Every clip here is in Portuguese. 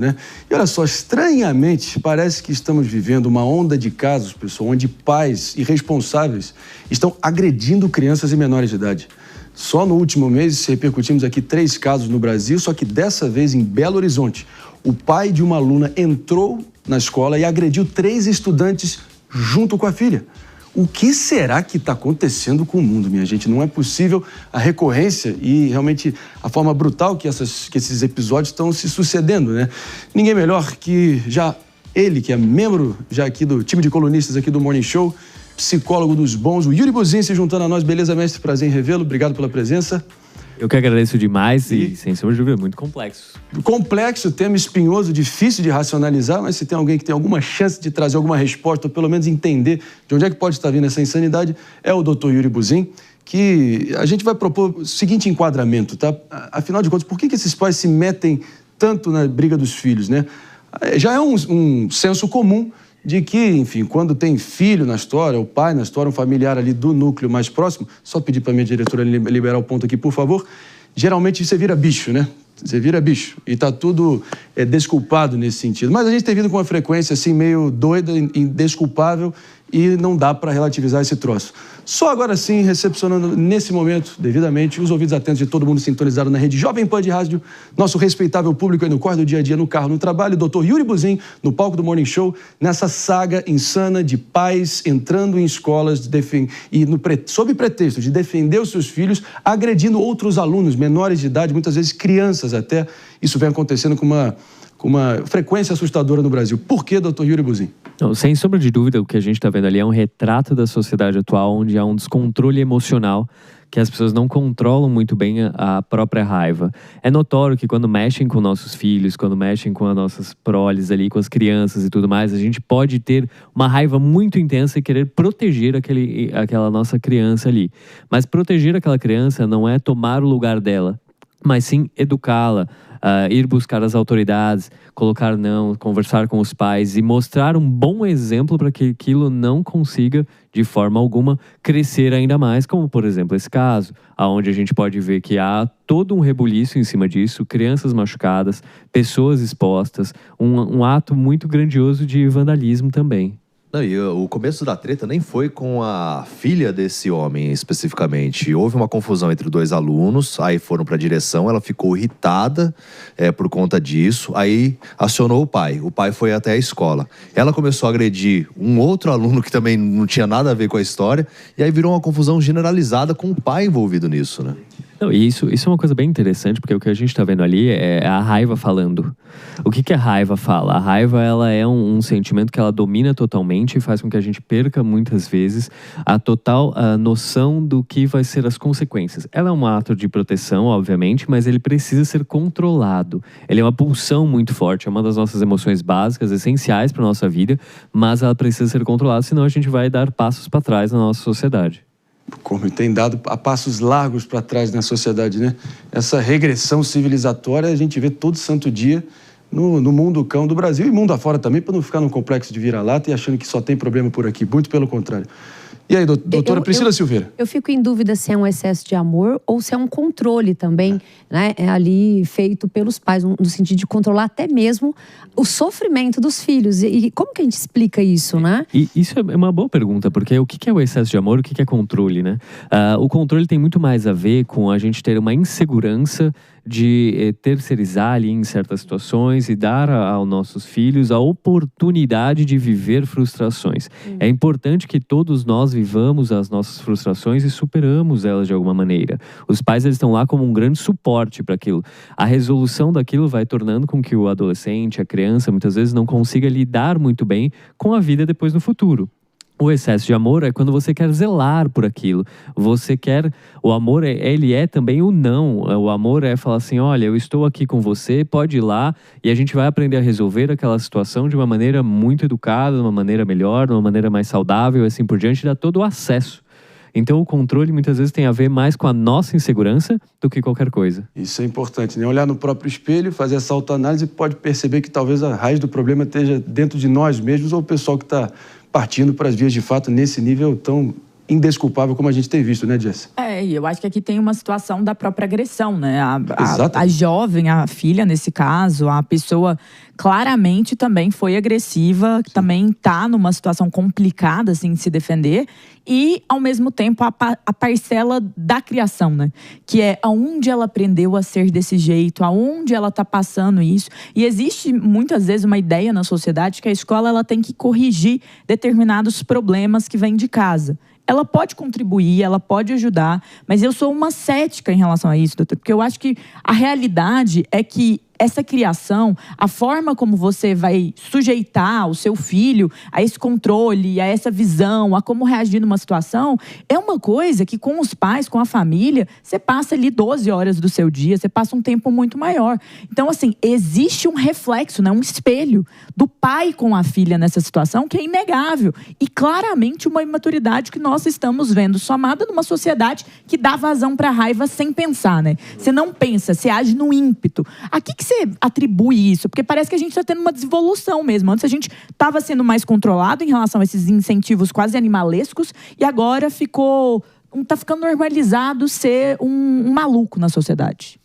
né? E olha só, estranhamente, parece que estamos vivendo uma onda de casos, pessoal, onde pais irresponsáveis estão agredindo crianças e menores de idade. Só no último mês repercutimos aqui 3 casos no Brasil, só que dessa vez em Belo Horizonte. O pai de uma aluna entrou na escola e agrediu 3 estudantes junto com a filha. O que será que está acontecendo com o mundo, minha gente? Não é possível a recorrência e realmente a forma brutal que esses episódios estão se sucedendo, né? Ninguém melhor que já ele, que é membro já aqui do time de colunistas aqui do Morning Show, psicólogo dos bons, o Yuri Buzin se juntando a nós. Beleza, mestre? Prazer em revê-lo. Obrigado pela presença. Eu que agradeço demais e sem sombra de dúvida, muito complexo. Complexo, tema espinhoso, difícil de racionalizar, mas se tem alguém que tem alguma chance de trazer alguma resposta, ou pelo menos entender de onde é que pode estar vindo essa insanidade, é o Dr. Yuri Buzin, que a gente vai propor o seguinte enquadramento, tá? Afinal de contas, por que esses pais se metem tanto na briga dos filhos, né? Já é um senso comum de que, enfim, quando tem filho na história, o pai na história, um familiar ali do núcleo mais próximo, só pedir para a minha diretora liberar o ponto aqui, por favor, geralmente você vira bicho, né? Você vira bicho e tá tudo desculpado nesse sentido. Mas a gente tem vindo com uma frequência assim meio doida, indesculpável, e não dá para relativizar esse troço. Só agora sim, recepcionando nesse momento, devidamente, os ouvidos atentos de todo mundo sintonizado na rede Jovem Pan de Rádio, nosso respeitável público aí no corre do dia a dia, no carro, no trabalho, Dr. Yuri Buzin, no palco do Morning Show, nessa saga insana de pais entrando em escolas sob pretexto de defender os seus filhos, agredindo outros alunos, menores de idade, muitas vezes crianças até. Isso vem acontecendo com uma frequência assustadora no Brasil. Por que, Dr. Yuri Buzin? Não, sem sombra de dúvida, o que a gente está vendo ali é um retrato da sociedade atual, onde há um descontrole emocional, que as pessoas não controlam muito bem a própria raiva. É notório que quando mexem com nossos filhos, quando mexem com as nossas proles ali, com as crianças e tudo mais, a gente pode ter uma raiva muito intensa e querer proteger aquela nossa criança ali. Mas proteger aquela criança não é tomar o lugar dela, mas sim educá-la, ir buscar as autoridades, colocar não, conversar com os pais e mostrar um bom exemplo para que aquilo não consiga, de forma alguma, crescer ainda mais, como, por exemplo, esse caso, onde a gente pode ver que há todo um rebuliço em cima disso, crianças machucadas, pessoas expostas, um ato muito grandioso de vandalismo também. Não, e o começo da treta nem foi com a filha desse homem especificamente. Houve uma confusão entre 2 alunos, aí foram para a direção, ela ficou irritada por conta disso, aí acionou o pai. O pai foi até a escola. Ela começou a agredir um outro aluno que também não tinha nada a ver com a história, e aí virou uma confusão generalizada com o pai envolvido nisso, né? Não, e isso é uma coisa bem interessante, porque o que a gente está vendo ali é a raiva falando. O que a raiva fala? A raiva, ela é um sentimento que ela domina totalmente e faz com que a gente perca muitas vezes a total noção do que vai ser as consequências. Ela é um ato de proteção, obviamente, mas ele precisa ser controlado. Ele é uma pulsão muito forte, é uma das nossas emoções básicas, essenciais para a nossa vida, mas ela precisa ser controlada, senão a gente vai dar passos para trás na nossa sociedade. Como tem dado a passos largos para trás na sociedade, né? Essa regressão civilizatória a gente vê todo santo dia no mundo cão do Brasil e mundo afora também, para não ficar num complexo de vira-lata e achando que só tem problema por aqui. Muito pelo contrário. E aí, doutora Priscila Silveira? Eu fico em dúvida se é um excesso de amor ou se é um controle também, né? É ali feito pelos pais, no sentido de controlar até mesmo o sofrimento dos filhos. E como que a gente explica isso, né? E isso é uma boa pergunta, porque o que é o excesso de amor, o que é controle, né? O controle tem muito mais a ver com a gente ter uma insegurança de terceirizar ali em certas situações e dar aos nossos filhos a oportunidade de viver frustrações. É importante que todos nós vivamos as nossas frustrações e superamos elas de alguma maneira. Os pais, eles estão lá como um grande suporte para aquilo. A resolução daquilo vai tornando com que o adolescente, a criança, muitas vezes não consiga lidar muito bem com a vida depois no futuro. O excesso de amor é quando você quer zelar por aquilo. Você quer... O amor, ele é também o não. O amor é falar assim, olha, eu estou aqui com você, pode ir lá, e a gente vai aprender a resolver aquela situação de uma maneira muito educada, de uma maneira melhor, de uma maneira mais saudável, assim por diante, dá todo o acesso. Então o controle muitas vezes tem a ver mais com a nossa insegurança do que qualquer coisa. Isso é importante, né? Olhar no próprio espelho, fazer essa autoanálise, pode perceber que talvez a raiz do problema esteja dentro de nós mesmos ou o pessoal que está partindo para as vias de fato nesse nível tão indesculpável como a gente tem visto, né, Jess? E eu acho que aqui tem uma situação da própria agressão, né? A jovem, a filha nesse caso, a pessoa claramente também foi agressiva, também tá numa situação complicada, assim, de se defender. E, ao mesmo tempo, a parcela da criação, né? Que é aonde ela aprendeu a ser desse jeito, aonde ela tá passando isso. E existe, muitas vezes, uma ideia na sociedade que a escola ela tem que corrigir determinados problemas que vêm de casa. Ela pode contribuir, ela pode ajudar, mas eu sou uma cética em relação a isso, doutor, porque eu acho que a realidade é que essa criação, a forma como você vai sujeitar o seu filho a esse controle, a essa visão, a como reagir numa situação, é uma coisa que com os pais, com a família, você passa ali 12 horas do seu dia, você passa um tempo muito maior. Então, assim, existe um reflexo, né, um espelho do pai com a filha nessa situação que é inegável. E claramente uma imaturidade que nós estamos vendo, somada numa sociedade que dá vazão para a raiva sem pensar, né? Você não pensa, você age no ímpeto. A que você atribui isso? Porque parece que a gente está tendo uma desevolução mesmo. Antes a gente estava sendo mais controlado em relação a esses incentivos quase animalescos e agora tá ficando normalizado ser um maluco na sociedade.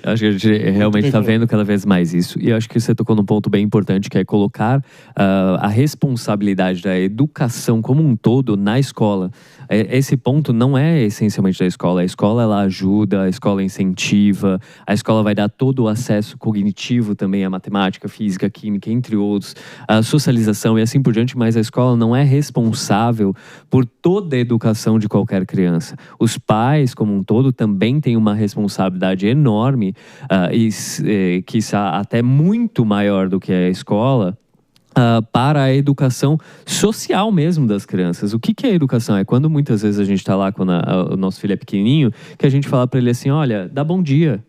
Acho que a gente realmente está vendo cada vez mais isso. E acho que você tocou num ponto bem importante, que é colocar a responsabilidade da educação como um todo na escola. Esse ponto não é essencialmente da escola. A escola, ela ajuda, a escola incentiva, a escola vai dar todo o acesso cognitivo também à matemática, física, química, entre outros, a socialização e assim por diante, mas a escola não é responsável por toda a educação de qualquer criança. Os pais, como um todo, também têm uma responsabilidade enorme e quiçá até muito maior do que a escola, para a educação social mesmo das crianças. O que é educação? É quando muitas vezes a gente está lá quando o nosso filho é pequenininho, que a gente fala para ele assim, olha, dá bom dia,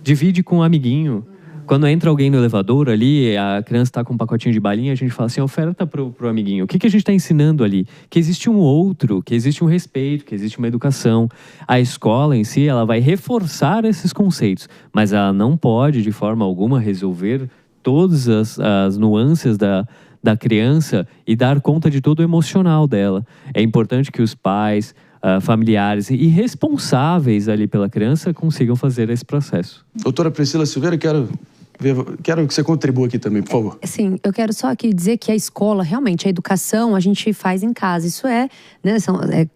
divide com um amiguinho. Quando entra alguém no elevador ali, a criança está com um pacotinho de balinha, a gente fala assim, oferta pro amiguinho. O que a gente está ensinando ali? Que existe um outro, que existe um respeito, que existe uma educação. A escola em si, ela vai reforçar esses conceitos, mas ela não pode, de forma alguma, resolver todas as nuances da criança e dar conta de todo o emocional dela. É importante que os pais, familiares e responsáveis ali pela criança consigam fazer esse processo. Doutora Priscila Silveira, quero que você contribua aqui também, por favor. Sim, eu quero só aqui dizer que a escola, realmente, a educação a gente faz em casa. Isso é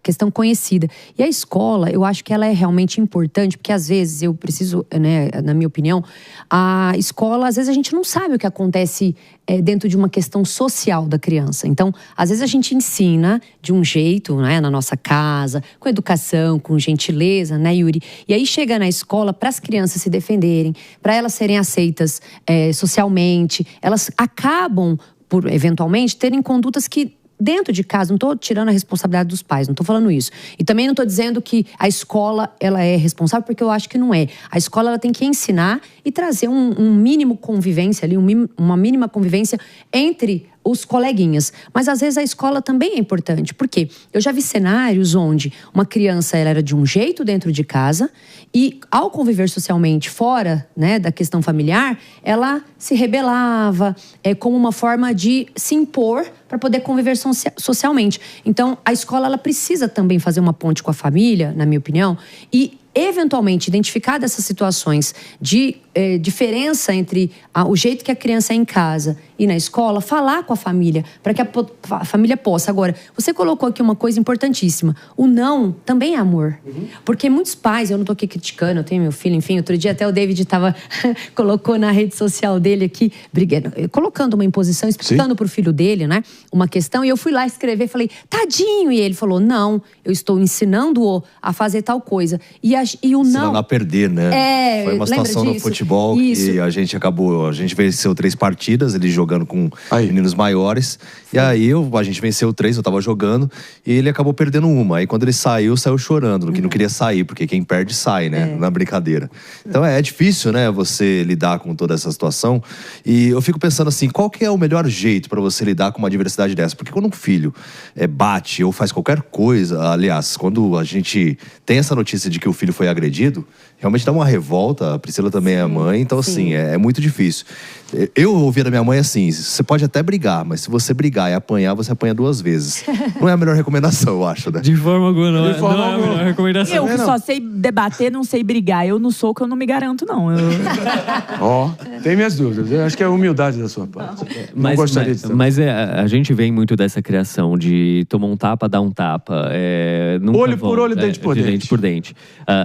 questão conhecida. E a escola, eu acho que ela é realmente importante, porque às vezes eu preciso, né, na minha opinião, a escola, às vezes a gente não sabe o que acontece dentro de uma questão social da criança. Então, às vezes a gente ensina de um jeito, né, na nossa casa, com educação, com gentileza, né, Yuri? E aí chega na escola para as crianças se defenderem, para elas serem aceitas socialmente, elas acabam por, eventualmente, terem condutas que dentro de casa, não estou tirando a responsabilidade dos pais, não estou falando isso. E também não estou dizendo que a escola ela é responsável, porque eu acho que não é. A escola ela tem que ensinar e trazer um mínimo convivência ali, uma mínima convivência entre os coleguinhas. Mas às vezes a escola também é importante. Por quê? Eu já vi cenários onde uma criança ela era de um jeito dentro de casa e ao conviver socialmente fora, né, da questão familiar, ela se rebelava como uma forma de se impor para poder conviver socialmente. Então, a escola ela precisa também fazer uma ponte com a família, na minha opinião, e eventualmente identificar dessas situações de diferença entre o jeito que a criança é em casa e na escola, falar com a família, para que a família possa. Agora, você colocou aqui uma coisa importantíssima. O não também é amor. Porque muitos pais, eu não estou aqui criticando, eu tenho meu filho, enfim, outro dia até o David colocou na rede social dele aqui, colocando uma imposição, explicando para o filho dele, né, uma questão, e eu fui lá escrever, falei, tadinho, e ele falou, não, eu estou ensinando-o a fazer tal coisa. E o não... Ensinando a perder, né? Foi uma situação no futebol que a gente venceu 3 partidas, ele jogando com meninos maiores. E aí a gente venceu 3, eu tava jogando, e ele acabou perdendo uma. Aí quando ele saiu chorando, que não queria sair, porque quem perde sai, né? Na brincadeira. Então é difícil, né, você lidar com toda essa situação. E eu fico pensando assim, qual que é o melhor jeito pra você lidar com uma adversidade dessa? Porque quando um filho bate ou faz qualquer coisa, aliás, quando a gente tem essa notícia de que o filho foi agredido, realmente dá uma revolta. A Priscila também é mãe, então assim, é muito difícil. Eu ouvi da minha mãe assim, você pode até brigar, mas se você brigar e apanhar, você apanha 2 vezes. Não é a melhor recomendação, eu acho, né? De forma alguma, não é a melhor recomendação. Eu que só sei debater, não sei brigar. Eu no soco, eu não me garanto, não. Tem minhas dúvidas. Eu acho que é a humildade da sua parte. Não gostaria de saber. Mas a gente vem muito dessa criação de tomar um tapa, dar um tapa. Olho por olho, dente por dente. Dente por dente.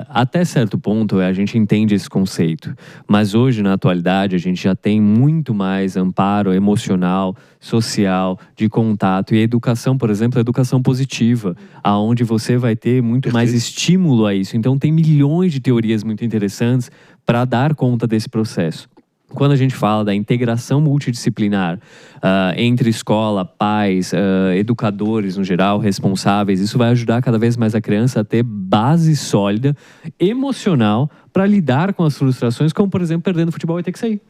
Até certo ponto, a gente entende esse conceito. Mas hoje, na atualidade, a gente já tem muito mais amparo emocional, social, de contato. E a educação, por exemplo, a educação positiva, aonde você vai ter muito mais estímulo a isso. Então, tem milhões de teorias muito interessantes para dar conta desse processo. Quando a gente fala da integração multidisciplinar entre escola, pais, educadores no geral, responsáveis, isso vai ajudar cada vez mais a criança a ter base sólida, emocional, para lidar com as frustrações, como, por exemplo, perdendo futebol e ter que sair.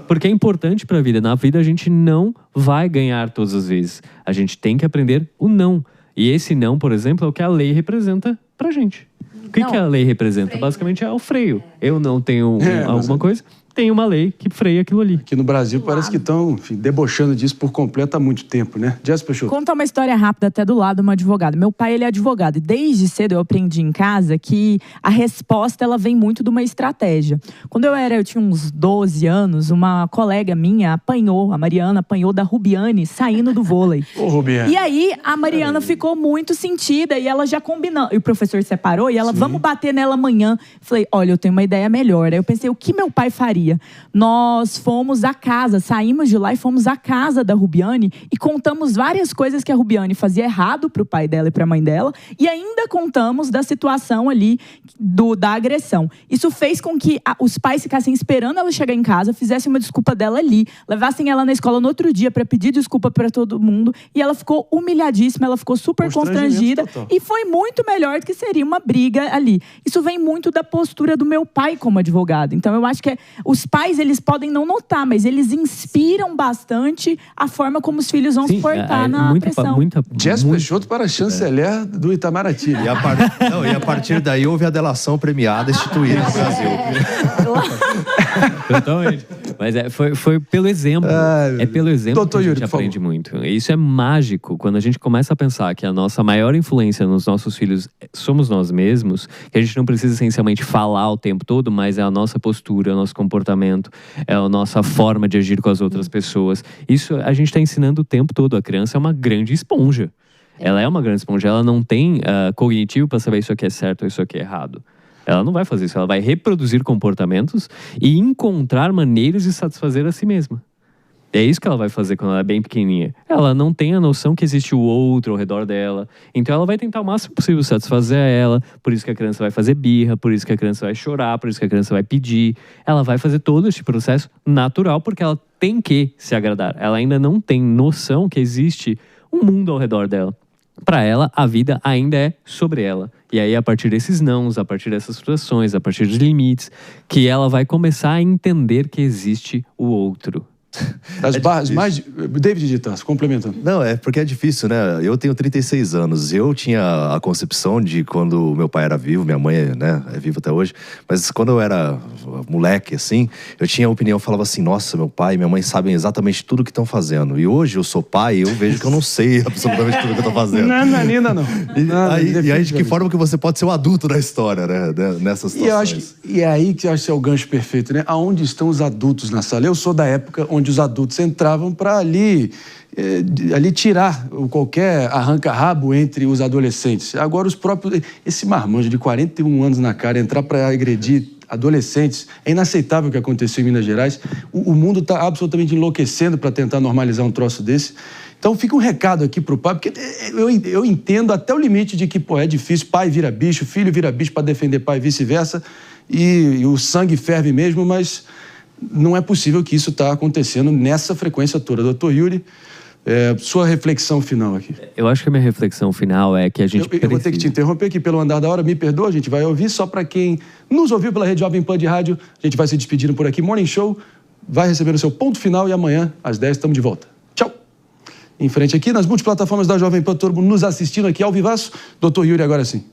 Porque é importante para a vida. Na vida a gente não vai ganhar todas as vezes. A gente tem que aprender o não. E esse não, por exemplo, é o que a lei representa pra gente. O que a lei representa? Basicamente é o freio. Eu não tenho alguma coisa, tem uma lei que freia aquilo ali. Aqui no Brasil parece que estão debochando disso por completo há muito tempo, né? Jéssica Peixoto. Conta uma história rápida até do lado de uma advogada. Meu pai, ele é advogado. E desde cedo eu aprendi em casa que a resposta, ela vem muito de uma estratégia. Quando eu tinha uns 12 anos, uma colega minha a Mariana apanhou da Rubiane saindo do vôlei. Ô, Rubiane. E aí, a Mariana ficou muito sentida e ela já combinou. E o professor separou e ela, vamos bater nela amanhã. Falei, olha, eu tenho uma ideia melhor. Aí eu pensei, o que meu pai faria? Nós fomos à casa, saímos de lá e fomos à casa da Rubiane e contamos várias coisas que a Rubiane fazia errado pro pai dela e pra mãe dela, e ainda contamos da situação ali da agressão. Isso fez com que os pais ficassem esperando ela chegar em casa, fizessem uma desculpa dela ali, levassem ela na escola no outro dia pra pedir desculpa pra todo mundo, e ela ficou humilhadíssima, ela ficou super constrangida e foi muito melhor do que seria uma briga ali. Isso vem muito da postura do meu pai como advogado. Então eu acho que os pais, eles podem não notar, mas eles inspiram bastante a forma como os filhos vão se portar na pressão. Jéssica Peixoto para chanceler do Itamaraty. E a partir daí houve a delação premiada instituída no Brasil. Totalmente. Mas foi pelo exemplo. É pelo exemplo que a gente aprende muito. Isso é mágico. Quando a gente começa a pensar que a nossa maior influência nos nossos filhos somos nós mesmos, que a gente não precisa essencialmente falar o tempo todo, mas é a nossa postura, é o nosso comportamento, é a nossa forma de agir com as outras pessoas. Isso a gente está ensinando o tempo todo. A criança é uma grande esponja. Ela é uma grande esponja. Ela não tem cognitivo para saber isso aqui é certo ou isso aqui é errado. Ela não vai fazer isso. Ela vai reproduzir comportamentos e encontrar maneiras de satisfazer a si mesma. É isso que ela vai fazer quando ela é bem pequenininha. Ela não tem a noção que existe o outro ao redor dela. Então ela vai tentar o máximo possível satisfazer ela. Por isso que a criança vai fazer birra, por isso que a criança vai chorar, por isso que a criança vai pedir. Ela vai fazer todo esse processo natural porque ela tem que se agradar. Ela ainda não tem noção que existe um mundo ao redor dela. Para ela, a vida ainda é sobre ela. E aí, a partir desses nãos, a partir dessas frustrações, a partir dos limites, que ela vai começar a entender que existe o outro. As barras mais... David de Tarso, complementando. Não, é porque é difícil, né? Eu tenho 36 anos. Eu tinha a concepção de quando meu pai era vivo, minha mãe, né, é viva até hoje. Mas quando eu era moleque, assim, eu tinha a opinião, eu falava assim, nossa, meu pai e minha mãe sabem exatamente tudo o que estão fazendo. E hoje eu sou pai e eu vejo que eu não sei absolutamente tudo o que eu tô fazendo. Não, ainda não. E aí, de que forma que você pode ser o adulto da história, né? Nessas situações. E é aí que eu acho que é o gancho perfeito, né? Aonde estão os adultos na sala? Eu sou da época onde os adultos entravam para ali tirar qualquer arranca-rabo entre os adolescentes. Agora os próprios... Esse marmanjo de 41 anos na cara entrar para agredir adolescentes, é inaceitável o que aconteceu em Minas Gerais. O mundo está absolutamente enlouquecendo para tentar normalizar um troço desse. Então fica um recado aqui pro pai, porque eu entendo até o limite de que, é difícil, pai vira bicho, filho vira bicho para defender pai e vice-versa, e o sangue ferve mesmo, mas não é possível que isso está acontecendo nessa frequência toda. Doutor Yuri, sua reflexão final aqui. Eu acho que a minha reflexão final é que a gente Eu vou ter que te interromper aqui pelo andar da hora, me perdoa, a gente vai ouvir só para quem nos ouviu pela Rede Jovem Pan de Rádio. A gente vai se despedindo por aqui. Morning Show vai receber o seu ponto final e amanhã, às 10, estamos de volta. Tchau! Em frente aqui, nas multiplataformas da Jovem Pan, todo mundo nos assistindo aqui ao vivaço. Doutor Yuri, agora sim.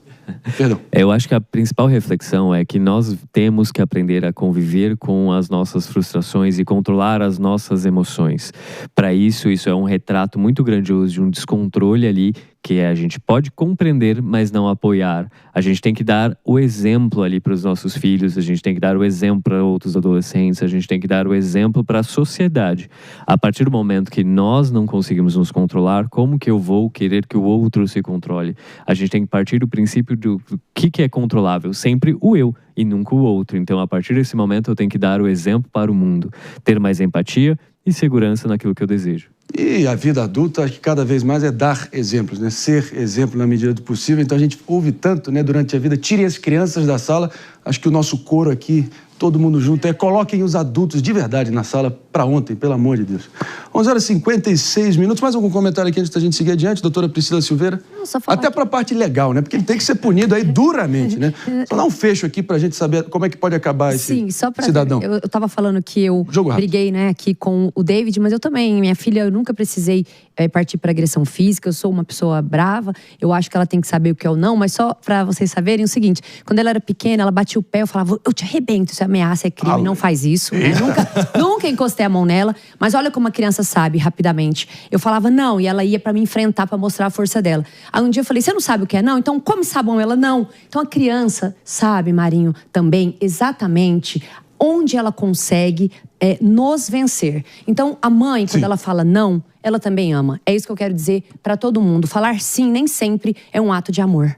Perdão. Eu acho que a principal reflexão é que nós temos que aprender a conviver com as nossas frustrações e controlar as nossas emoções. Para isso é um retrato muito grandioso de um descontrole ali, que a gente pode compreender, mas não apoiar. A gente tem que dar o exemplo ali para os nossos filhos, a gente tem que dar o exemplo para outros adolescentes, a gente tem que dar o exemplo para a sociedade. A partir do momento que nós não conseguimos nos controlar, como que eu vou querer que o outro se controle? A gente tem que partir do princípio do que é controlável, sempre o eu e nunca o outro. Então, a partir desse momento, eu tenho que dar o exemplo para o mundo, ter mais empatia e segurança naquilo que eu desejo. E a vida adulta, acho que cada vez mais é dar exemplos, né? Ser exemplo na medida do possível. Então a gente ouve tanto, né, durante a vida, tirem as crianças da sala. Acho que o nosso coro aqui, todo mundo junto, coloquem os adultos de verdade na sala para ontem, pelo amor de Deus. 11h56. Mais algum comentário aqui antes da gente seguir adiante, doutora Priscila Silveira? Não, só falar até para a parte legal, né? Porque ele tem que ser punido aí duramente, né? Só dá um fecho aqui para a gente saber como é que pode acabar esse Sim, só pra cidadão. Eu estava falando que eu briguei, né, aqui com o David, mas eu também, minha filha, eu nunca precisei partir para agressão física. Eu sou uma pessoa brava, eu acho que ela tem que saber o que é o não, mas só para vocês saberem o seguinte: quando ela era pequena, ela batia o pé, eu falava, eu te arrebento, isso é ameaça, é crime, não faz isso, né? Nunca encostei a mão nela, mas olha como a criança sabe rapidamente. Eu falava não, e ela ia para me enfrentar, para mostrar a força dela. Aí um dia eu falei, você não sabe o que é não? Então come sabão. Ela, não. Então a criança sabe, Marinho, também exatamente onde ela consegue nos vencer. Então, a mãe, quando ela fala não, ela também ama. É isso que eu quero dizer para todo mundo. Falar sim nem sempre é um ato de amor.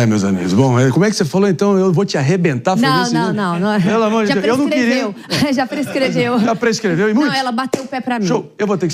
Meus amigos. Bom, como é que você falou, então? Eu vou te arrebentar? Não. Pelo amor de Deus, eu não queria. Já prescreveu. Já prescreveu e muito? Não, ela bateu o pé pra mim. Show. Eu vou ter que seguir.